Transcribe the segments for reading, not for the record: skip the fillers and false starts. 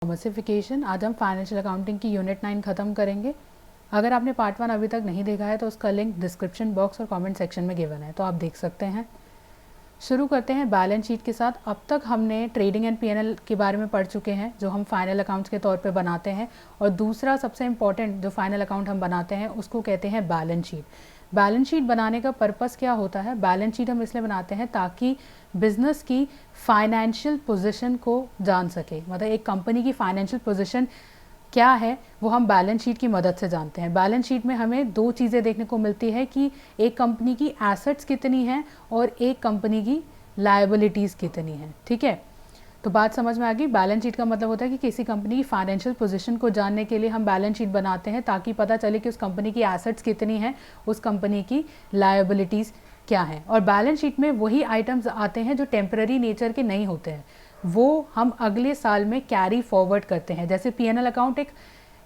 कॉमर्सिफिकेशन। आज हम financial accounting की यूनिट 9 ख़त्म करेंगे। अगर आपने पार्ट 1 अभी तक नहीं देखा है तो उसका लिंक डिस्क्रिप्शन बॉक्स और कमेंट सेक्शन में गिवन है, तो आप देख सकते हैं। शुरू करते हैं बैलेंस शीट के साथ। अब तक हमने ट्रेडिंग एंड पीएनएल के बारे में पढ़ चुके हैं, जो हम फाइनल अकाउंट्स के तौर पे बनाते हैं। और दूसरा सबसे इम्पॉर्टेंट जो फाइनल अकाउंट हम बनाते हैं उसको कहते हैं बैलेंस शीट। बैलेंस शीट बनाने का पर्पस क्या होता है? बैलेंस शीट हम इसलिए बनाते हैं ताकि बिजनेस की फाइनेंशियल पोजीशन को जान सके, मतलब एक कंपनी की फाइनेंशियल पोजीशन क्या है वो हम बैलेंस शीट की मदद से जानते हैं। बैलेंस शीट में हमें दो चीज़ें देखने को मिलती है कि एक कंपनी की एसेट्स कितनी हैं और एक कंपनी की लायबिलिटीज़ कितनी हैं। ठीक है, तो बात समझ में आ गई। बैलेंस शीट का मतलब होता है कि किसी कंपनी की फाइनेंशियल पोजीशन को जानने के लिए हम बैलेंस शीट बनाते हैं ताकि पता चले कि उस कंपनी की एसेट्स कितनी हैं, उस कंपनी की लायबिलिटीज़ क्या हैं। और बैलेंस शीट में वही आइटम्स आते हैं जो टेम्पररी नेचर के नहीं होते हैं, वो हम अगले साल में कैरी फॉरवर्ड करते हैं। जैसे पीएनएल अकाउंट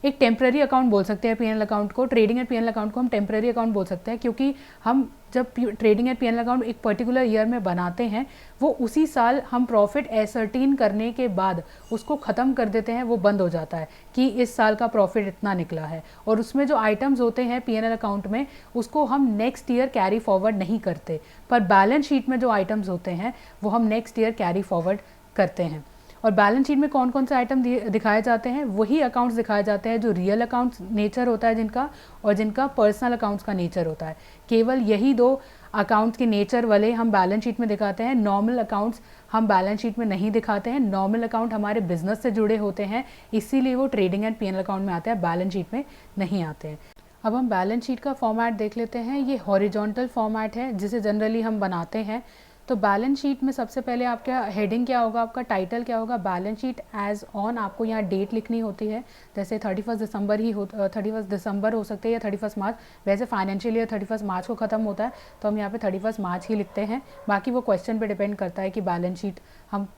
एक टेम्पररी अकाउंट बोल सकते हैं। पीएनएल अकाउंट को, ट्रेडिंग एंड पीएनएल अकाउंट को हम टेम्पररी अकाउंट बोल सकते हैं, क्योंकि हम जब ट्रेडिंग एंड पीएनएल अकाउंट एक पर्टिकुलर ईयर में बनाते हैं, वो उसी साल हम प्रॉफिट एसर्टीन करने के बाद उसको ख़त्म कर देते हैं, वो बंद हो जाता है कि इस साल का प्रॉफिट इतना निकला है। और उसमें जो आइटम्स होते हैं पीएनएल अकाउंट में, उसको हम नेक्स्ट ईयर कैरी फॉरवर्ड नहीं करते। पर बैलेंस शीट में जो आइटम्स होते हैं वो हम नेक्स्ट ईयर कैरी फॉरवर्ड करते हैं। और बैलेंस शीट में कौन कौन से आइटम दिखाए जाते हैं? वही अकाउंट्स दिखाए जाते हैं जो रियल अकाउंट्स नेचर होता है जिनका, और जिनका पर्सनल अकाउंट्स का नेचर होता है। केवल यही दो अकाउंट्स के नेचर वाले हम बैलेंस शीट में दिखाते हैं। नॉर्मल अकाउंट्स हम बैलेंस शीट में नहीं दिखाते हैं। नॉर्मल अकाउंट हमारे बिजनेस से जुड़े होते हैं, इसीलिए वो ट्रेडिंग एंड पीएनएल अकाउंट में आते हैं, बैलेंस शीट में नहीं आते हैं। अब हम बैलेंस शीट का फॉर्मेट देख लेते हैं। ये हॉरिजॉन्टल फॉर्मेट है जिसे जनरली हम बनाते हैं। तो बैलेंस शीट में सबसे पहले आपका हेडिंग क्या होगा, आपका टाइटल क्या होगा? Balance sheet as on. आपको यहाँ डेट लिखनी होती है, जैसे 31 दिसंबर ही हो, 31 दिसंबर हो सकते हैं या 31 मार्च। वैसे फाइनेंशियल ईयर 31 मार्च को ख़त्म होता है, तो हम यहाँ पे 31 मार्च ही लिखते हैं। बाकी वो क्वेश्चन पे डिपेंड करता है कि बैलेंस शीट हम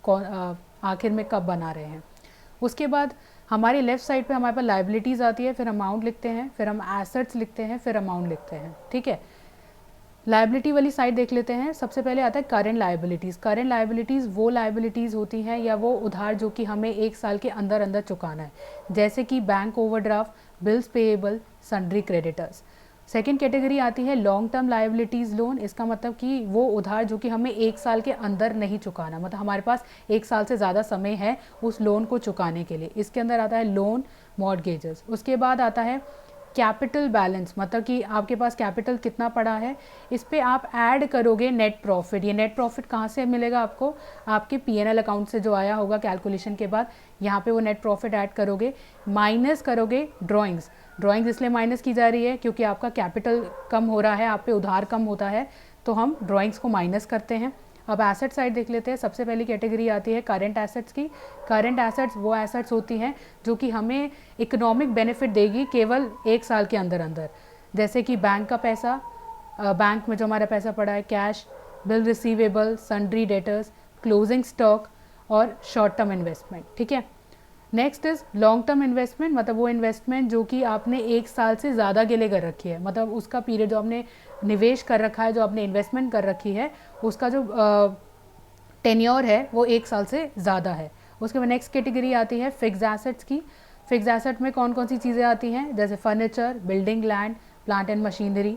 आखिर में कब बना रहे हैं। उसके बाद हमारी लेफ्ट साइड पे हमारे पास लाइबिलिटीज़ आती है, फिर अमाउंट लिखते हैं, फिर हम एसेट्स लिखते हैं, फिर अमाउंट लिखते हैं। ठीक है, लाइबिलिटी वाली साइड देख लेते हैं। सबसे पहले आता है करंट लाइबिलिटीज़। करंट लाइबिलिटीज़ वो लाइबिलिटीज़ होती हैं या वो उधार जो कि हमें एक साल के अंदर अंदर चुकाना है, जैसे कि bank overdraft, bills payable, sundry creditors. Second category आती है लॉन्ग टर्म लाइबिलिटीज़ लोन। इसका मतलब कि वो उधार जो कि हमें एक साल के अंदर नहीं चुकाना, मतलब हमारे पास एक साल से ज़्यादा समय है उस लोन को चुकाने के लिए। इसके अंदर आता है लोन मॉर्गेजेस। उसके बाद आता है कैपिटल बैलेंस, मतलब कि आपके पास कैपिटल कितना पड़ा है, इस पे आप ऐड करोगे नेट प्रॉफिट। ये नेट प्रॉफिट कहाँ से मिलेगा आपको? आपके पीएनएल अकाउंट से जो आया होगा कैलकुलेशन के बाद, यहाँ पे वो नेट प्रॉफिट ऐड करोगे, माइनस करोगे ड्रॉइंग्स। ड्रॉइंग्स इसलिए माइनस की जा रही है क्योंकि आपका कैपिटल कम हो रहा है, आप पे उधार कम होता है, तो हम ड्रॉइंग्स को माइनस करते हैं। अब एसेट साइड देख लेते हैं। सबसे पहली कैटेगरी आती है करंट एसेट्स की। करंट एसेट्स वो एसेट्स होती हैं जो कि हमें इकोनॉमिक बेनिफिट देगी केवल एक साल के अंदर अंदर, जैसे कि बैंक का पैसा, बैंक में जो हमारा पैसा पड़ा है, cash, bill receivable, sundry debtors, closing stock और शॉर्ट टर्म इन्वेस्टमेंट। ठीक है, next is long term investment, मतलब वो इन्वेस्टमेंट जो कि आपने एक साल से ज़्यादा के लिए कर रखी है, मतलब उसका पीरियड जो आपने निवेश कर रखा है, जो आपने इन्वेस्टमेंट कर रखी है, उसका जो टेन्योर है वो एक साल से ज़्यादा है। उसके बाद नेक्स्ट कैटेगरी आती है फिक्स्ड एसेट्स की। फिक्स्ड एसेट में कौन कौन सी चीज़ें आती हैं, जैसे furniture, building, land, plant and machinery.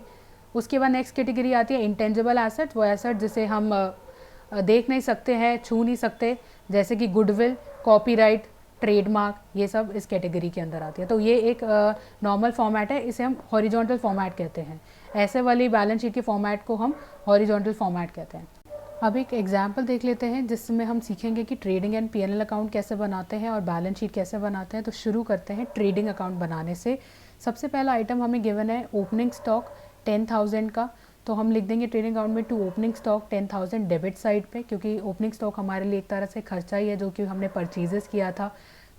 उसके बाद नेक्स्ट कैटेगरी आती है इंटेंजिबल एसेट, वो एसेट जिसे हम देख नहीं सकते हैं, छू नहीं सकते, जैसे कि गुडविल, कॉपीराइट, ट्रेडमार्क, ये सब इस कैटेगरी के अंदर आती है। तो ये एक नॉर्मल फॉर्मेट है, इसे हम हॉरिजॉन्टल फॉर्मेट कहते हैं। ऐसे वाली बैलेंस शीट के फॉर्मेट को हम हॉरिजॉन्टल फॉर्मेट कहते हैं। अब एक एग्जाम्पल देख लेते हैं जिसमें हम सीखेंगे कि ट्रेडिंग एंड पीएनएल अकाउंट कैसे बनाते हैं और बैलेंस शीट कैसे बनाते हैं। तो शुरू करते हैं ट्रेडिंग अकाउंट बनाने से। सबसे पहला आइटम हमें गिवन है ओपनिंग स्टॉक 10,000 का, तो हम लिख देंगे ट्रेडिंग अकाउंट में to opening stock 10,000 debit side पे, क्योंकि ओपनिंग स्टॉक हमारे लिए एक तरह से खर्चा ही है जो कि हमने परचेजेस किया था,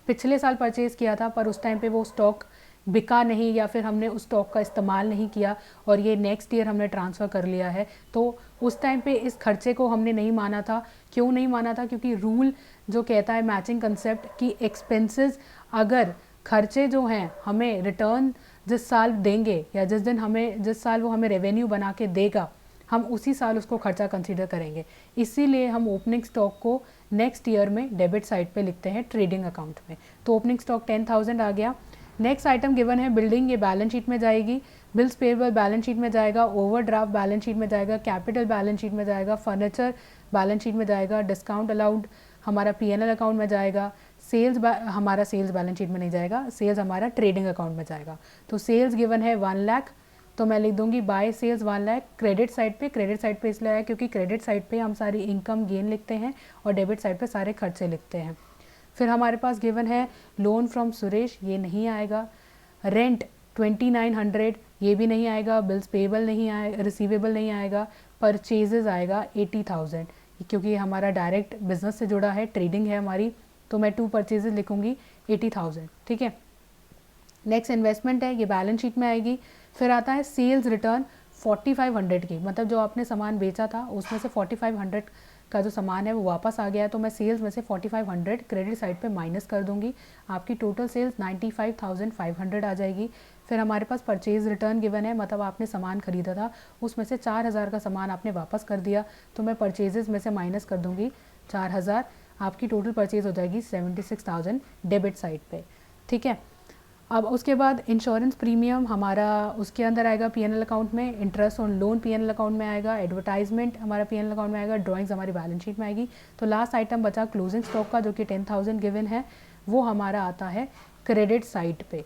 पिछले साल परचेज किया था, पर उस टाइम पे वो स्टॉक बिका नहीं या फिर हमने उस स्टॉक का इस्तेमाल नहीं किया और ये नेक्स्ट ईयर हमने ट्रांसफ़र कर लिया है, तो उस टाइम पे इस खर्चे को हमने नहीं माना था। क्यों नहीं माना था? क्योंकि रूल जो कहता है मैचिंग कंसेप्ट कि एक्सपेंसेस, अगर खर्चे जो हैं हमें रिटर्न जिस साल देंगे या जिस साल वो हमें रेवेन्यू बना के देगा, हम उसी साल उसको खर्चा कंसीडर करेंगे। इसीलिए हम ओपनिंग स्टॉक को नेक्स्ट ईयर में डेबिट साइड पे लिखते हैं ट्रेडिंग अकाउंट में। तो ओपनिंग स्टॉक 10,000 आ गया। नेक्स्ट आइटम गिवन है बिल्डिंग, ये बैलेंस शीट में जाएगी, बिल्स पेएबल बैलेंस शीट में जाएगा, ओवरड्राफ्ट बैलेंस शीट में जाएगा, कैपिटल बैलेंस शीट में जाएगा, फर्नीचर बैलेंस शीट में जाएगा, डिस्काउंट अलाउड हमारा पीएनएल अकाउंट में जाएगा, सेल्स हमारा सेल्स बैलेंस शीट में नहीं जाएगा, सेल्स हमारा ट्रेडिंग अकाउंट में जाएगा। तो सेल्स गिवन है 1 लाख, तो मैं लिख दूंगी by sales 1 lakh credit side पे। क्रेडिट साइड पे इसलिए आया क्योंकि क्रेडिट साइड पे हम सारी इनकम गेन लिखते हैं और डेबिट साइड पे सारे खर्चे लिखते हैं। फिर हमारे पास गिवन है लोन फ्रॉम सुरेश, ये नहीं आएगा। रेंट 2900, ये भी नहीं आएगा। बिल्स पेएबल नहीं आएगा, रिसीवेबल नहीं आएगा। परचेजेस आएगा 80,000, क्योंकि ये हमारा डायरेक्ट बिजनेस से जुड़ा है, ट्रेडिंग है हमारी, तो मैं 2 परचेजेस लिखूंगी 80,000, ठीक है। नेक्स्ट इन्वेस्टमेंट है, ये बैलेंस शीट में आएगी। फिर आता है सेल्स रिटर्न 4500 की, मतलब जो आपने सामान बेचा था उसमें से 4500 का जो सामान है वो वापस आ गया है, तो मैं सेल्स में से 4500 क्रेडिट साइड पे माइनस कर दूंगी। आपकी टोटल सेल्स 95,500 आ जाएगी। फिर हमारे पास परचेज रिटर्न गिवन है, मतलब आपने सामान खरीदा था उसमें से 4000 का सामान आपने वापस कर दिया, तो मैं परचेजेस में से माइनस कर दूंगी 4000। आपकी टोटल परचेज हो जाएगी 76,000 डेबिट साइड पे, ठीक है। अब उसके बाद इंश्योरेंस प्रीमियम हमारा उसके अंदर आएगा पीएनएल अकाउंट में, interest on loan PNL account में आएगा, एडवर्टाइजमेंट हमारा पीएनएल अकाउंट में आएगा, ड्राइंग्स हमारी बैलेंस शीट में आएगी। तो लास्ट आइटम बचा क्लोजिंग स्टॉक का, जो कि 10,000 गिवन है, वो हमारा आता है क्रेडिट साइड पे,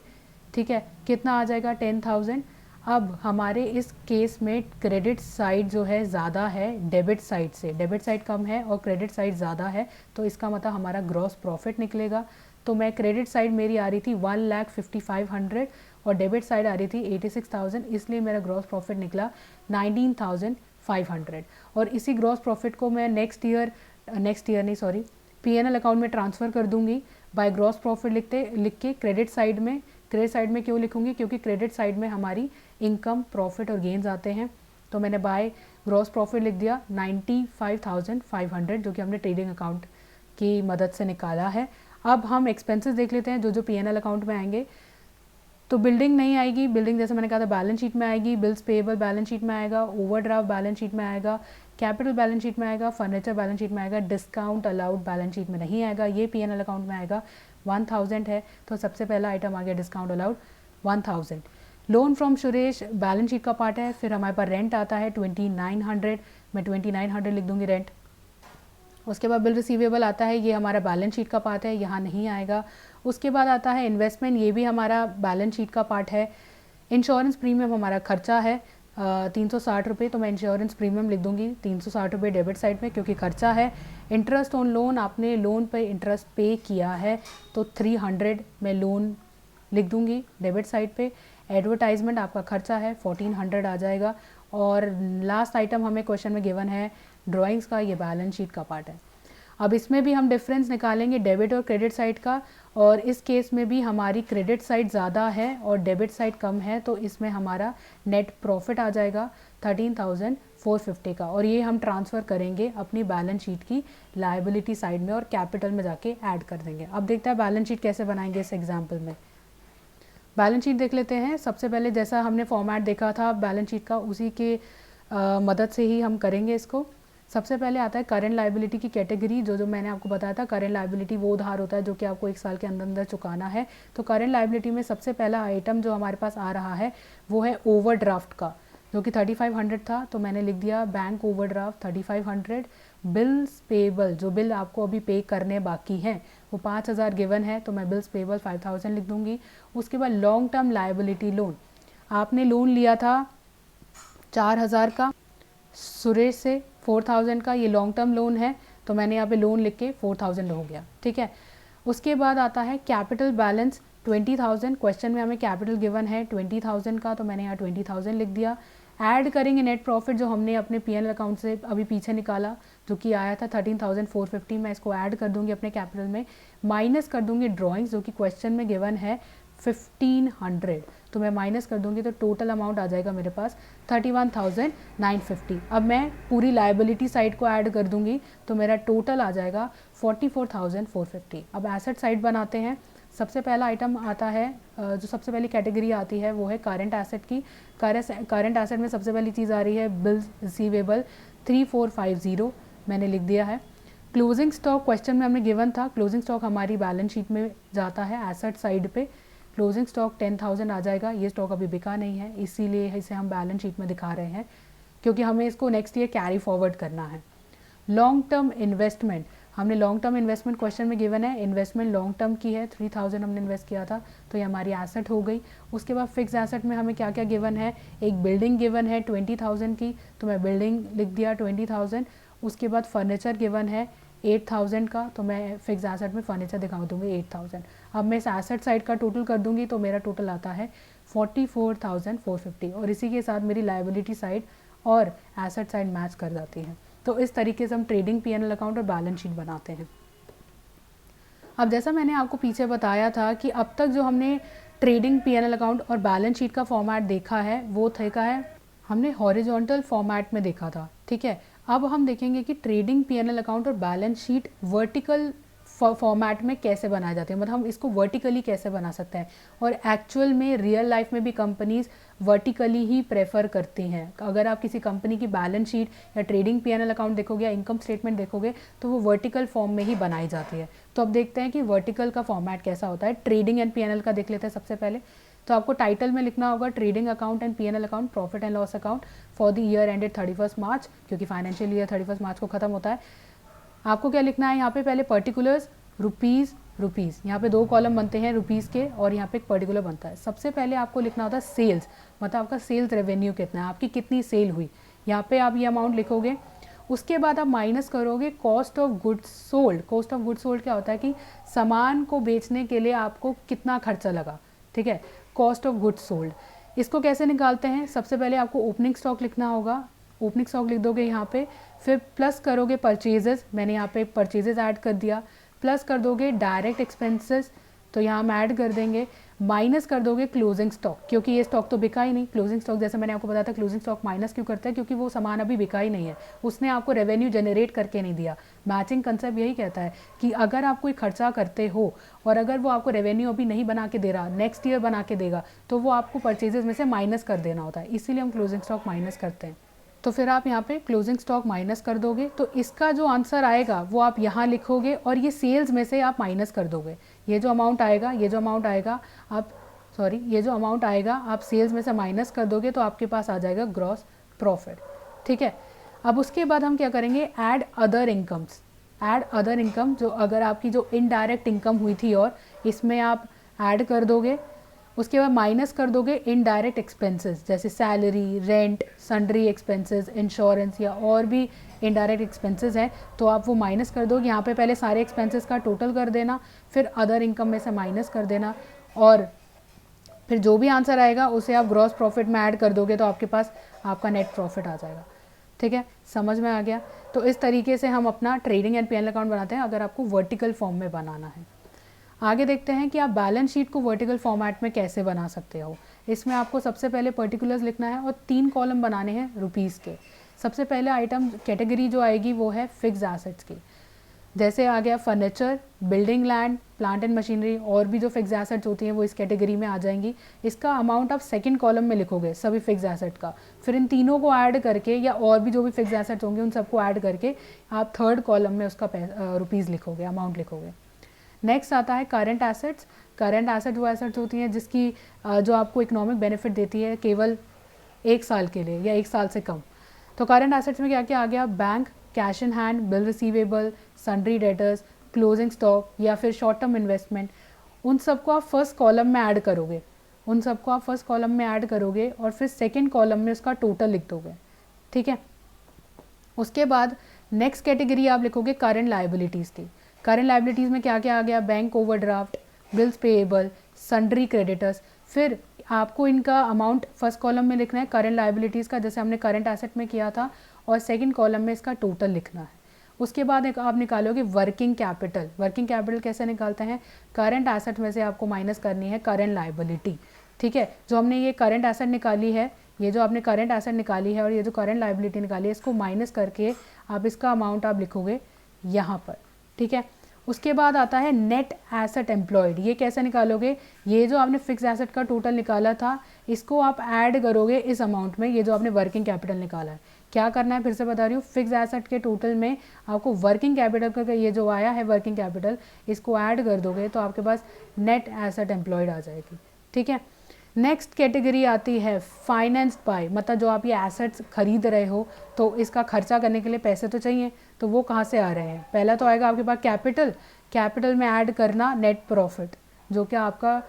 ठीक है। कितना आ जाएगा 10,000। अब हमारे इस केस में क्रेडिट साइड जो है ज़्यादा है डेबिट साइड से, डेबिट साइड कम है और क्रेडिट साइड ज़्यादा है, तो इसका मतलब हमारा ग्रॉस प्रॉफिट निकलेगा। तो मैं क्रेडिट साइड मेरी आ रही थी 1,55,000 और डेबिट साइड आ रही थी 86,000, इसलिए मेरा ग्रॉस प्रॉफिट निकला 19,500। और इसी ग्रॉस प्रॉफिट को मैं नेक्स्ट ईयर नहीं सॉरी पीएनएल अकाउंट में ट्रांसफ़र कर दूंगी बाय ग्रॉस प्रॉफिट लिख के क्रेडिट साइड में। क्रेडिट साइड में क्यों लिखूंगी, क्योंकि क्रेडिट साइड में हमारी इनकम, प्रॉफिट और गेन्स आते हैं। तो मैंने बाय ग्रॉस प्रॉफिट लिख दिया 95,500, जो कि हमने ट्रेडिंग अकाउंट की मदद से निकाला है। अब हम एक्सपेंसेस देख लेते हैं जो जो पीएनएल अकाउंट में आएंगे। तो बिल्डिंग नहीं आएगी, बिल्डिंग जैसे मैंने कहा था बैलेंस शीट में आएगी, बिल्स पेएबल बैलेंस शीट में आएगा, ओवरड्राफ्ट बैलेंस शीट में आएगा, कैपिटल बैलेंस शीट में आएगा, फर्नीचर बैलेंस शीट में आएगा, डिस्काउंट अलाउड बैलेंस शीट में नहीं आएगा, ये पीएनएल अकाउंट में आएगा। 1000 है, तो सबसे पहला आइटम आ गया discount allowed 1000। Loan from Suresh balance sheet का पार्ट है। फिर हमारे पास रेंट आता है 2900, मैं 2900 लिख दूंगी रेंट। उसके बाद बिल रिसीवेबल आता है, ये हमारा बैलेंस शीट का पार्ट है, यहाँ नहीं आएगा। उसके बाद आता है इन्वेस्टमेंट, ये भी हमारा बैलेंस शीट का पार्ट है। इंश्योरेंस प्रीमियम हमारा खर्चा है 360 रुपये, तो मैं इंश्योरेंस प्रीमियम लिख दूंगी 360 रुपये डेबिट साइड में, क्योंकि खर्चा है। इंटरेस्ट ऑन लोन, आपने लोन पे इंटरेस्ट पे किया है, तो 300 मैं लोन लिख दूंगी डेबिट साइड पे। एडवर्टाइजमेंट आपका खर्चा है 1400 आ जाएगा। और लास्ट आइटम हमें क्वेश्चन में गिवन है ड्राइंग्स का, ये बैलेंस शीट का पार्ट है। अब इसमें भी हम डिफरेंस निकालेंगे डेबिट और क्रेडिट साइड का, और इस केस में भी हमारी क्रेडिट साइड ज़्यादा है और डेबिट साइड कम है, तो इसमें हमारा नेट प्रॉफिट आ जाएगा 13,450 का, और ये हम ट्रांसफ़र करेंगे अपनी बैलेंस शीट की लायबिलिटी साइड में और कैपिटल में जाके ऐड कर देंगे। अब देखते हैं बैलेंस शीट कैसे बनाएंगे इस एग्जाम्पल में। बैलेंस शीट देख लेते हैं। सबसे पहले जैसा हमने फॉर्मेट देखा था बैलेंस शीट का, उसी के मदद से ही हम करेंगे इसको। सबसे पहले आता है करेंट लायबिलिटी की कैटेगरी, जो मैंने आपको बताया था। करेंट लायबिलिटी वो उधार होता है जो कि आपको 1 साल के अंदर अंदर चुकाना है। तो करेंट लायबिलिटी में सबसे पहला आइटम जो हमारे पास आ रहा है वो है ओवरड्राफ्ट का, जो कि 3500 था, तो मैंने लिख दिया बैंक ओवरड्राफ्ट 3500। बिल्स पेएबल, जो बिल आपको अभी पे करने बाकी हैं वो 5000 गिवन है, तो मैं बिल्स पेएबल 5000 लिख दूंगी। उसके बाद लॉन्ग टर्म लायबिलिटी लोन, आपने लोन लिया था 4000 का सुरेश से, 4000 का, ये लॉन्ग टर्म लोन है, तो मैंने यहाँ पे लोन लिख के 4000 हो गया, ठीक है। उसके बाद आता है कैपिटल बैलेंस 20,000, क्वेश्चन में हमें कैपिटल गिवन है 20,000 का, तो मैंने यहाँ 20,000 लिख दिया। ऐड करेंगे नेट प्रॉफिट जो हमने अपने पीएनएल अकाउंट से अभी पीछे निकाला, जो कि आया था 13,450, मैं इसको ऐड कर दूंगी अपने कैपिटल में। माइनस कर दूंगी ड्राइंग्स, जो कि क्वेश्चन में गिवन है 1500, तो मैं माइनस कर दूंगी तो टोटल अमाउंट आ जाएगा मेरे पास 31,950। अब मैं पूरी लायबिलिटी साइड को ऐड कर दूंगी तो मेरा टोटल आ जाएगा 44,450। अब एसेट साइड बनाते हैं, सबसे पहला आइटम आता है, जो सबसे पहली कैटेगरी आती है वो है करंट एसेट की। करंट एसेट में सबसे पहली चीज़ आ रही है बिल्स रिसीवेबल 3450, मैंने लिख दिया है। क्लोजिंग स्टॉक क्वेश्चन में हमने गिवन था, क्लोजिंग स्टॉक हमारी बैलेंस शीट में जाता है एसेट साइड पे। क्लोजिंग स्टॉक 10,000 आ जाएगा। ये स्टॉक अभी बिका नहीं है, इसीलिए इसे हम बैलेंस शीट में दिखा रहे हैं, क्योंकि हमें इसको नेक्स्ट ईयर कैरी फॉरवर्ड करना है। लॉन्ग टर्म इन्वेस्टमेंट, हमने लॉन्ग टर्म इन्वेस्टमेंट क्वेश्चन में गिवन है, इन्वेस्टमेंट लॉन्ग टर्म की है, 3000 हमने इन्वेस्ट किया था, तो ये हमारी एसेट हो गई। उसके बाद फिक्स एसेट में हमें क्या क्या गिवन है, एक बिल्डिंग गिवन है 20,000 की, तो मैं बिल्डिंग लिख दिया 20,000। उसके बाद फर्नीचर गिवन है 8,000 का, तो मैं फिक्स एसेट में फर्नीचर दिखा दूँगी 8,000। अब मैं इस एसेट साइड का टोटल कर दूँगी तो मेरा टोटल आता है 44,450, और इसी के साथ मेरी लायबिलिटी साइड और एसेट साइड मैच कर जाती है। तो इस तरीके से हम ट्रेडिंग P&L अकाउंट और बैलेंस शीट बनाते हैं। अब जैसा मैंने आपको पीछे बताया था कि अब तक जो हमने ट्रेडिंग P&L अकाउंट और बैलेंस शीट का फॉर्मेट देखा है वो देखा है हमने हॉरिजॉन्टल फॉर्मेट में देखा था, ठीक है। अब हम देखेंगे कि ट्रेडिंग P&L अकाउंट और बैलेंस शीट वर्टिकल फॉर्मेट में कैसे बनाए जाते हैं, मतलब हम इसको वर्टिकली कैसे बना सकते हैं। और एक्चुअल में रियल लाइफ में भी कंपनीज वर्टिकली ही प्रेफर करती हैं। अगर आप किसी कंपनी की बैलेंस शीट या ट्रेडिंग P&L अकाउंट देखोगे या इनकम स्टेटमेंट देखोगे तो वो वर्टिकल फॉर्म में ही बनाई जाती है। तो अब देखते हैं कि वर्टिकल का फॉर्मेट कैसा होता है। ट्रेडिंग एंड P&L का देख लेते हैं सबसे पहले। तो आपको टाइटल में लिखना होगा trading account and P&L account, profit and loss account for the year ended 31 मार्च, क्योंकि फाइनेंशियल ईयर 31 मार्च को खत्म होता है। आपको क्या लिखना है यहाँ पे, पहले पर्टिकुलर्स रुपीज़, यहाँ पे 2 कॉलम बनते हैं रुपीज़ के, और यहाँ पे एक पर्टिकुलर बनता है। सबसे पहले आपको लिखना होता है सेल्स, मतलब आपका सेल्स रेवेन्यू कितना है, आपकी कितनी सेल हुई, यहाँ पे आप ये अमाउंट लिखोगे। उसके बाद आप माइनस करोगे cost of goods sold. Cost of goods sold क्या होता है कि सामान को बेचने के लिए आपको कितना खर्चा लगा, ठीक है, कॉस्ट ऑफ गुड्स सोल्ड। इसको कैसे निकालते हैं, सबसे पहले आपको ओपनिंग स्टॉक लिखना होगा, ओपनिंग स्टॉक लिख दोगे यहाँ पे, फिर प्लस करोगे परचेजेस, मैंने यहाँ पे परचेजेस ऐड कर दिया, प्लस कर दोगे डायरेक्ट एक्सपेंसेस, तो यहाँ हम ऐड कर देंगे, माइनस कर दोगे क्लोजिंग स्टॉक, क्योंकि ये स्टॉक तो बिका ही नहीं। क्लोजिंग स्टॉक जैसे मैंने आपको बताया था, क्लोजिंग स्टॉक माइनस क्यों करता है, क्योंकि वो सामान अभी बिका ही नहीं है, उसने आपको रेवेन्यू जनरेट करके नहीं दिया। मैचिंग कंसेप्ट यही कहता है कि अगर आप कोई खर्चा करते हो और अगर वो आपको रेवेन्यू अभी नहीं बना के दे रहा, नेक्स्ट ईयर बना के देगा, तो वो आपको परचेजेस में से माइनस कर देना होता है, इसीलिए हम क्लोजिंग स्टॉक माइनस करते हैं। तो फिर आप यहाँ पे क्लोजिंग स्टॉक माइनस कर दोगे, तो इसका जो आंसर आएगा वो आप यहाँ लिखोगे, और ये सेल्स में से आप माइनस कर दोगे। ये जो अमाउंट आएगा ये जो अमाउंट आएगा आप सेल्स में से माइनस कर दोगे, तो आपके पास आ जाएगा ग्रॉस प्रॉफिट, ठीक है। अब उसके बाद हम क्या करेंगे, add other incomes. Add other income, जो अगर आपकी जो इनडायरेक्ट इनकम हुई थी और इसमें आप ऐड कर दोगे। उसके बाद माइनस कर दोगे इनडायरेक्ट एक्सपेंसेस, जैसे salary, rent, sundry expenses, insurance या और भी इनडायरेक्ट एक्सपेंसेस हैं, तो आप वो माइनस कर दोगे। यहाँ पे पहले सारे एक्सपेंसेस का टोटल कर देना, फिर अदर इनकम में से माइनस कर देना, और फिर जो भी आंसर आएगा उसे आप ग्रॉस प्रॉफिट में ऐड कर दोगे, तो आपके पास आपका नेट प्रॉफिट आ जाएगा, ठीक है। समझ में आ गया। तो इस तरीके से हम अपना ट्रेडिंग एंड P&L अकाउंट बनाते हैं, अगर आपको वर्टिकल फॉर्म में बनाना है। आगे देखते हैं कि आप बैलेंस शीट को वर्टिकल फॉर्मेट में कैसे बना सकते हो। इसमें आपको सबसे पहले पर्टिकुलर्स लिखना है और 3 कॉलम बनाने हैं रुपीज़ के। सबसे पहले आइटम कैटेगरी जो आएगी वो है फिक्स एसेट्स की, जैसे आ गया furniture, building, land, plant and machinery, और भी जो फिक्स एसेट्स होती हैं वो इस कैटेगरी में आ जाएंगी। इसका अमाउंट आप सेकंड कॉलम में लिखोगे सभी फिक्स एसेट का, फिर इन तीनों को ऐड करके या और भी जो भी फिक्स एसेट्स होंगे उन सबको ऐड करके आप थर्ड कॉलम में उसका रुपीज़ लिखोगे, अमाउंट लिखोगे। नेक्स्ट आता है करंट एसेट्स। करंट एसेट वो एसेट्स होती हैं जिसकी जो आपको इकोनॉमिक बेनिफिट देती है केवल 1 साल के लिए या 1 साल से कम। तो करंट एसेट्स में क्या क्या आ गया, bank, cash in hand, bill receivable, sundry debtors, closing stock या फिर शॉर्ट टर्म इन्वेस्टमेंट। उन सबको आप फर्स्ट कॉलम में ऐड करोगे, और फिर सेकेंड कॉलम में उसका टोटल लिख दोगे, ठीक है। उसके बाद नेक्स्ट कैटेगरी आप लिखोगे करंट लायबिलिटीज़ की। करंट लायबिलिटीज़ में क्या क्या आ गया, bank overdraft, bills payable, sundry creditors. फिर आपको इनका अमाउंट फर्स्ट कॉलम में लिखना है करंट लायबिलिटीज़ का, जैसे हमने करंट एसेट में किया था, और सेकंड कॉलम में इसका टोटल लिखना है। उसके बाद एक आप निकालोगे वर्किंग कैपिटल। वर्किंग कैपिटल कैसे निकालते हैं, करंट एसेट में से आपको माइनस करनी है करंट लायबिलिटी, ठीक है। जो हमने ये करंट एसेट निकाली है, ये जो आपने करंट एसेट निकाली है और ये जो करंट लायबिलिटी निकाली है, इसको माइनस करके आप इसका अमाउंट आप लिखोगे यहाँ पर, ठीक है। उसके बाद आता है नेट एसेट एम्प्लॉयड। ये कैसे निकालोगे, ये जो आपने फिक्स एसेट का टोटल निकाला था इसको आप ऐड करोगे इस अमाउंट में, ये जो आपने वर्किंग कैपिटल निकाला है। क्या करना है, फिर से बता रही हूँ, फिक्स एसेट के टोटल में आपको वर्किंग कैपिटल का ये जो आया है वर्किंग कैपिटल, इसको ऐड कर दोगे तो आपके पास नेट एसेट एम्प्लॉयड आ जाएगी। ठीक है, नेक्स्ट कैटेगरी आती है फाइनेंस्ड बाय, मतलब जो आप ये एसेट्स खरीद रहे हो तो इसका खर्चा करने के लिए पैसे तो चाहिए, तो वो कहाँ से आ रहे हैं। पहला तो आएगा आपके पास कैपिटल, कैपिटल में ऐड करना नेट प्रॉफिट जो कि आपका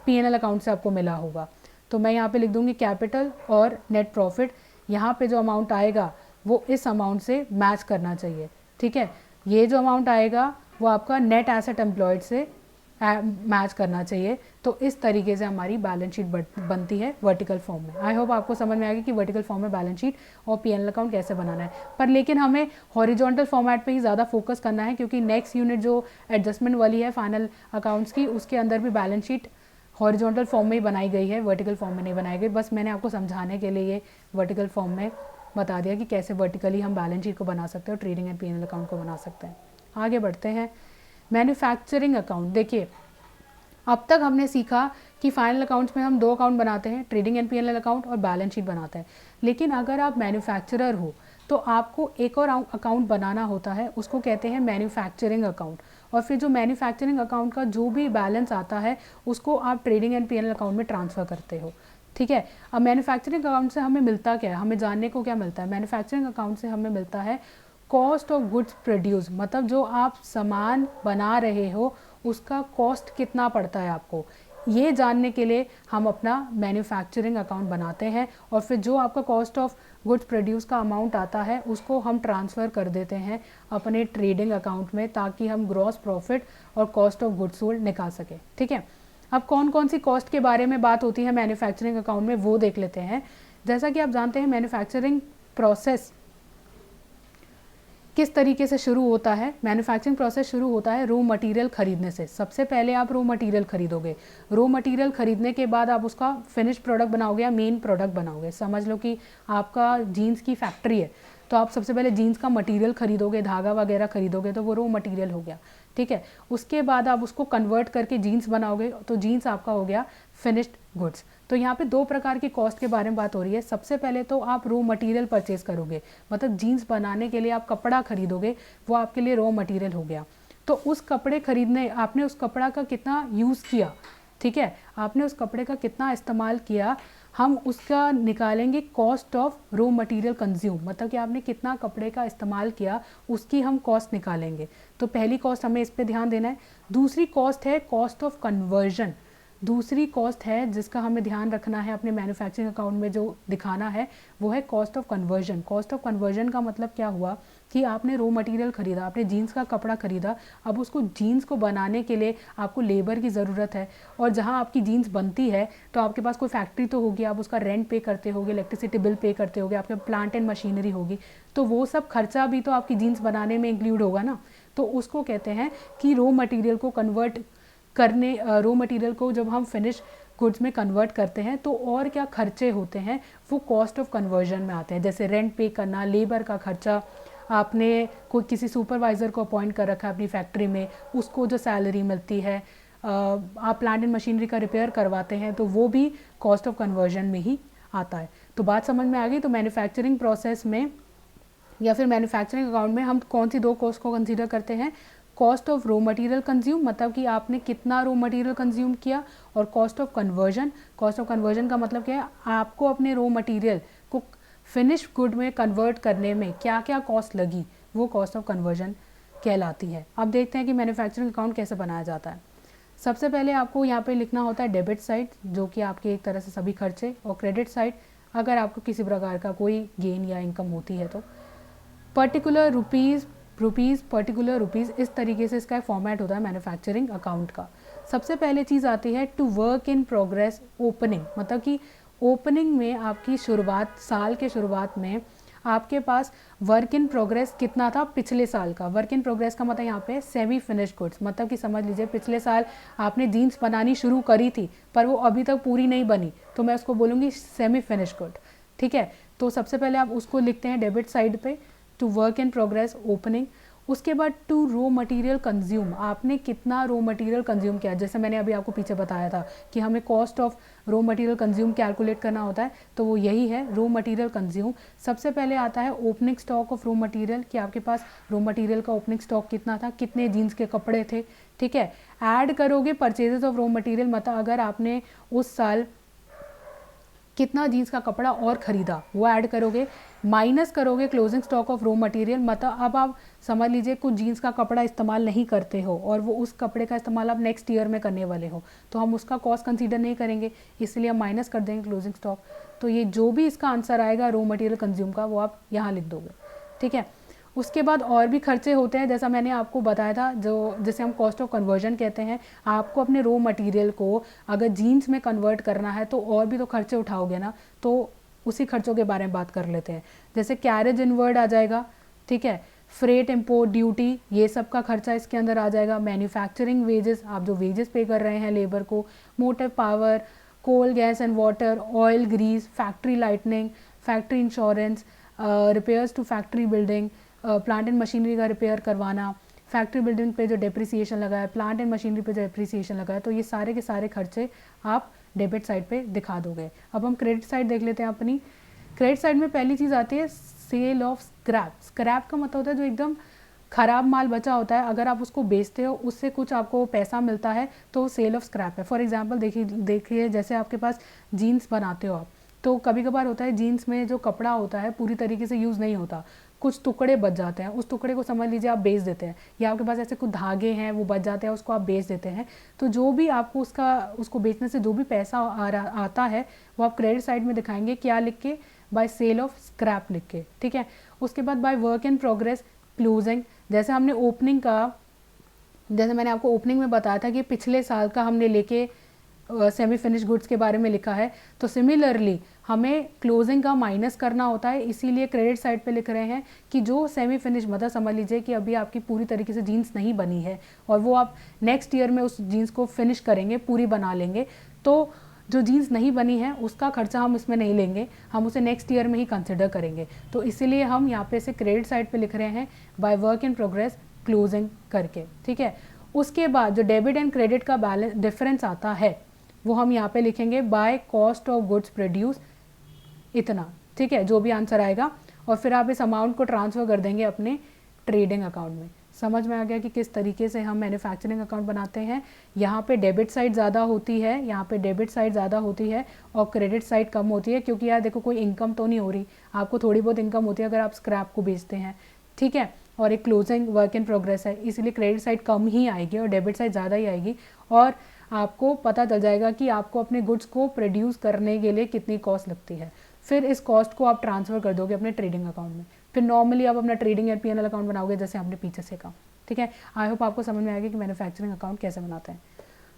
P&L अकाउंट से आपको मिला होगा। तो मैं यहाँ पे लिख दूंगी कैपिटल और नेट प्रॉफिट, यहाँ पे जो अमाउंट आएगा वो इस अमाउंट से मैच करना चाहिए। ठीक है, ये जो अमाउंट आएगा वो आपका नेट एसेट एम्प्लॉयड से मैच करना चाहिए। तो इस तरीके से हमारी बैलेंस शीट बनती है वर्टिकल फॉर्म में। आई होप आपको समझ में आएगी कि वर्टिकल फॉर्म में बैलेंस शीट और P&L अकाउंट कैसे बनाना है। पर लेकिन हमें हॉरिजॉन्टल फॉर्मेट पे ही ज़्यादा फोकस करना है, क्योंकि नेक्स्ट यूनिट जो एडजस्टमेंट वाली है फाइनल अकाउंट्स की, उसके अंदर भी बैलेंस शीट हॉरिजॉन्टल फॉर्म में ही बनाई गई है, वर्टिकल फॉर्म में नहीं बनाई गई। बस मैंने आपको समझाने के लिए ये वर्टिकल फॉर्म में बता दिया कि कैसे वर्टिकली हम बैलेंस शीट को बना सकते हैं और ट्रेडिंग एंड P&L अकाउंट को बना सकते हैं। आगे बढ़ते हैं, मैन्युफैक्चरिंग अकाउंट। देखिए, अब तक हमने सीखा कि फाइनल अकाउंट्स में हम 2 अकाउंट बनाते हैं, ट्रेडिंग एंड P&L अकाउंट और बैलेंस शीट बनाते हैं। लेकिन अगर आप मैन्युफैक्चरर हो तो आपको एक और अकाउंट बनाना होता है, उसको कहते हैं मैन्युफैक्चरिंग अकाउंट। और फिर जो मैन्युफैक्चरिंग अकाउंट का जो भी बैलेंस आता है उसको आप ट्रेडिंग एंड P&L अकाउंट में ट्रांसफ़र करते हो। ठीक है, अब मैन्युफैक्चरिंग अकाउंट से हमें मिलता क्या है, हमें जानने को क्या मिलता है। मैन्युफैक्चरिंग अकाउंट से हमें मिलता है कॉस्ट ऑफ गुड्स प्रोड्यूस, मतलब जो आप सामान बना रहे हो उसका कॉस्ट कितना पड़ता है आपको, ये जानने के लिए हम अपना मैन्युफैक्चरिंग अकाउंट बनाते हैं। और फिर जो आपका कॉस्ट ऑफ गुड्स प्रोड्यूस का अमाउंट आता है उसको हम ट्रांसफ़र कर देते हैं अपने ट्रेडिंग अकाउंट में, ताकि हम ग्रॉस प्रॉफिट और कॉस्ट ऑफ गुड्स सोल्ड निकाल सकें। ठीक है, अब कौन कौन सी कॉस्ट के बारे में बात होती है मैन्युफैक्चरिंग अकाउंट में वो देख लेते हैं। जैसा कि आप जानते हैं मैन्युफैक्चरिंग प्रोसेस किस तरीके से शुरू होता है। मैन्युफैक्चरिंग प्रोसेस शुरू होता है रॉ मटेरियल खरीदने से। सबसे पहले आप रॉ मटेरियल खरीदोगे, रॉ मटेरियल खरीदने के बाद आप उसका फिनिश प्रोडक्ट बनाओगे या मेन प्रोडक्ट बनाओगे। समझ लो कि आपका जीन्स की फैक्ट्री है, तो आप सबसे पहले जीन्स का मटेरियल खरीदोगे, धागा वगैरह खरीदोगे, तो वो रॉ मटेरियल हो गया। ठीक है, उसके बाद आप उसको कन्वर्ट करके जीन्स बनाओगे, तो जीन्स आपका हो गया फिनिश्ड गुड्स। तो यहाँ पे 2 प्रकार की कॉस्ट के बारे में बात हो रही है। सबसे पहले तो आप रॉ मटेरियल परचेज करोगे, मतलब जीन्स बनाने के लिए आप कपड़ा खरीदोगे, वो आपके लिए रॉ मटेरियल हो गया। तो उस कपड़े खरीदने आपने उस कपड़ा का कितना यूज़ किया, ठीक है, आपने उस कपड़े का कितना इस्तेमाल किया, हम उसका निकालेंगे cost of raw material consume, मतलब कि आपने कितना कपड़े का इस्तेमाल किया उसकी हम कॉस्ट निकालेंगे। तो पहली कॉस्ट हमें इस पे ध्यान देना है। दूसरी कॉस्ट है कॉस्ट ऑफ कन्वर्जन। दूसरी कॉस्ट है जिसका हमें ध्यान रखना है अपने मैन्युफैक्चरिंग अकाउंट में, जो दिखाना है वो है cost of conversion. Cost of conversion का मतलब क्या हुआ कि आपने रॉ मटेरियल खरीदा, आपने जीन्स का कपड़ा खरीदा, अब उसको जीन्स को बनाने के लिए आपको लेबर की ज़रूरत है, और जहाँ आपकी जीन्स बनती है तो आपके पास कोई फैक्ट्री तो होगी, आप उसका रेंट पे करते होगे, इलेक्ट्रिसिटी बिल पे करते होगे, आपके प्लांट एंड मशीनरी होगी, तो वो सब खर्चा भी तो आपकी जीन्स बनाने में इंक्लूड होगा ना। तो उसको कहते हैं कि रॉ मटेरियल को कन्वर्ट करने, रॉ मटेरियल को जब हम फिनिश गुड्स में कन्वर्ट करते हैं तो और क्या खर्चे होते हैं वो कॉस्ट ऑफ कन्वर्जन में आते हैं। जैसे रेंट पे करना, लेबर का खर्चा, आपने कोई किसी सुपरवाइज़र को अपॉइंट कर रखा है अपनी फैक्ट्री में, उसको जो सैलरी मिलती है, आप प्लांट एंड मशीनरी का रिपेयर करवाते हैं, तो वो भी कॉस्ट ऑफ कन्वर्जन में ही आता है। तो बात समझ में आ गई। तो मैन्युफैक्चरिंग प्रोसेस में या फिर मैन्युफैक्चरिंग अकाउंट में हम कौन सी 2 कॉस्ट को कंसीडर करते हैं, cost of raw material consume, मतलब कि आपने कितना रॉ मटेरियल कंज्यूम किया, और cost of conversion. Cost of conversion का मतलब क्या है, आपको अपने रॉ मटेरियल को फिनिश गुड में कन्वर्ट करने में क्या क्या कॉस्ट लगी, वो कॉस्ट ऑफ कन्वर्जन कहलाती है। अब देखते हैं कि मैन्युफैक्चरिंग अकाउंट कैसे बनाया जाता है। सबसे पहले आपको यहाँ पे लिखना होता है डेबिट साइड, जो कि आपके एक तरह से सभी खर्चे, और क्रेडिट साइड अगर आपको किसी प्रकार का कोई गेन या इनकम होती है तो। पर्टिकुलर रुपीज़, पर्टिकुलर रुपीज़, इस तरीके से इसका फॉर्मेट होता है मैन्युफैक्चरिंग अकाउंट का। सबसे पहले चीज़ आती है to work in progress opening, मतलब कि ओपनिंग में आपकी शुरुआत, साल के शुरुआत में आपके पास वर्क इन प्रोग्रेस कितना था पिछले साल का। वर्क इन प्रोग्रेस का मतलब यहाँ पे सेमी फिनिश गुड्स, मतलब कि समझ लीजिए पिछले साल आपने जीन्स बनानी शुरू करी थी पर वो अभी तक पूरी नहीं बनी, तो मैं उसको बोलूँगी सेमी फिनिश गुड। ठीक है, तो सबसे पहले आप उसको लिखते हैं डेबिट साइड पे, to work in progress opening. उसके बाद टू रो मटेरियल कंज्यूम, आपने कितना रो मटेरियल कंज्यूम किया, जैसे मैंने अभी आपको पीछे बताया था कि हमें cost of raw material consume calculate करना होता है, तो वो यही है रो मटेरियल कंज्यूम। सबसे पहले आता है opening stock of raw material, कि आपके पास रो मटेरियल का ओपनिंग स्टॉक कितना था, कितने जीन्स के कपड़े थे, ठीक है। ऐड करोगे परचेजेस ऑफ रो मटेरियल, मतलब अगर आपने उस साल कितना जीन्स का कपड़ा और ख़रीदा वो ऐड करोगे, माइनस करोगे closing stock of raw material, मतलब अब आप समझ लीजिए कुछ जीन्स का कपड़ा इस्तेमाल नहीं करते हो और वो उस कपड़े का इस्तेमाल आप नेक्स्ट ईयर में करने वाले हो, तो हम उसका कॉस्ट कंसीडर नहीं करेंगे, इसलिए हम माइनस कर देंगे क्लोजिंग स्टॉक। तो ये जो भी इसका आंसर आएगा रो मटेरियल कंज्यूम का, वो आप यहाँ लिख दोगे, ठीक है। उसके बाद और भी खर्चे होते हैं, जैसा मैंने आपको बताया था, जो जिसे हम कॉस्ट ऑफ कन्वर्जन कहते हैं। आपको अपने रो मटेरियल को अगर जीन्स में कन्वर्ट करना है तो और भी तो खर्चे उठाओगे ना, तो उसी खर्चों के बारे में बात कर लेते हैं। जैसे कैरेज इनवर्ड आ जाएगा, ठीक है, फ्रेट इम्पोर्ट ड्यूटी, ये सब का खर्चा इसके अंदर आ जाएगा। मैन्युफैक्चरिंग वेजेस, आप जो वेजेस पे कर रहे हैं लेबर को, motive power, coal gas and water, oil grease, factory lightning, factory insurance, repairs to factory building, plant and machinery का रिपेयर करवाना, फैक्ट्री बिल्डिंग पे जो डेप्रिसिएशन लगा है, प्लांट एंड मशीनरी पे जो डेप्रिसिएशन लगा है, तो ये सारे के सारे खर्चे आप डेबिट साइड पे दिखा दोगे। अब हम क्रेडिट साइड देख लेते हैं अपनी। क्रेडिट साइड में पहली चीज़ आती है सेल ऑफ स्क्रैप। स्क्रैप का मतलब होता है जो एकदम ख़राब माल बचा होता है, अगर आप उसको बेचते हो उससे कुछ आपको पैसा मिलता है, तो सेल ऑफ स्क्रैप है। फॉर एग्जांपल देखिए जैसे आपके पास जीन्स बनाते हो आप, तो कभी कभार होता है जीन्स में जो कपड़ा होता है पूरी तरीके से यूज़ नहीं होता, कुछ टुकड़े बच जाते हैं, उस टुकड़े को समझ लीजिए आप बेच देते हैं, या आपके पास ऐसे कुछ धागे हैं वो बच जाते हैं, उसको आप बेच देते हैं। तो जो भी आपको उसको बेचने से जो भी पैसा आता है वो आप क्रेडिट साइड में दिखाएंगे, क्या लिख के, बाय सेल ऑफ स्क्रैप लिख के, ठीक है। उसके बाद by work in progress closing, जैसे हमने ओपनिंग का, जैसे मैंने आपको ओपनिंग में बताया था कि पिछले साल का हमने लेके सेमी फिनिश गुड्स के बारे में लिखा है, तो सिमिलरली हमें क्लोजिंग का माइनस करना होता है, इसीलिए क्रेडिट साइड पे लिख रहे हैं कि जो सेमी फिनिश, मतलब समझ लीजिए कि अभी आपकी पूरी तरीके से जीन्स नहीं बनी है और वो आप नेक्स्ट ईयर में उस जीन्स को फिनिश करेंगे, पूरी बना लेंगे, तो जो जीन्स नहीं बनी है उसका खर्चा हम इसमें नहीं लेंगे, हम उसे नेक्स्ट ईयर में ही कंसिडर करेंगे। तो इसीलिए हम यहाँ पे से क्रेडिट साइड पे लिख रहे हैं by work in progress closing करके, ठीक है। उसके बाद जो डेबिट एंड क्रेडिट का बैलेंस डिफरेंस आता है वो हम यहाँ पे लिखेंगे by cost of goods produce, इतना, ठीक है, जो भी आंसर आएगा, और फिर आप इस अमाउंट को ट्रांसफ़र कर देंगे अपने ट्रेडिंग अकाउंट में। समझ में आ गया कि किस तरीके से हम मैन्युफैक्चरिंग अकाउंट बनाते हैं। यहाँ पे डेबिट साइड ज़्यादा होती है, यहाँ पे डेबिट साइड ज़्यादा होती है और क्रेडिट साइड कम होती है, क्योंकि यार देखो कोई इनकम तो नहीं हो रही, आपको थोड़ी बहुत इनकम होती है अगर आप स्क्रैप को बेचते हैं, ठीक है, और एक क्लोजिंग वर्क इन प्रोग्रेस है, इसलिए क्रेडिट साइड कम ही आएगी और डेबिट साइड ज़्यादा ही आएगी, और आपको पता चल जाएगा कि आपको अपने गुड्स को प्रोड्यूस करने के लिए कितनी कॉस्ट लगती है। फिर इस कॉस्ट को आप ट्रांसफ़र कर दोगे अपने ट्रेडिंग अकाउंट में, फिर नॉर्मली आप अपना ट्रेडिंग या पीएनएल अकाउंट बनाओगे जैसे हमने पीछे सीखा, ठीक है। आई होप आपको समझ में आएगा कि मैन्युफैक्चरिंग अकाउंट कैसे बनाते हैं।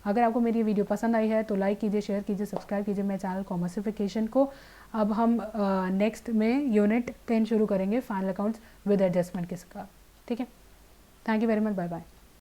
अगर आपको मेरी वीडियो पसंद आई है तो लाइक कीजिए, शेयर कीजिए, सब्सक्राइब कीजिए मेरे चैनल कॉमर्सिफिकेशन को। अब हम नेक्स्ट में यूनिट 10 शुरू करेंगे, फाइनल अकाउंट्स विद एडजस्टमेंट के साथ, ठीक है। Thank you very much, bye bye.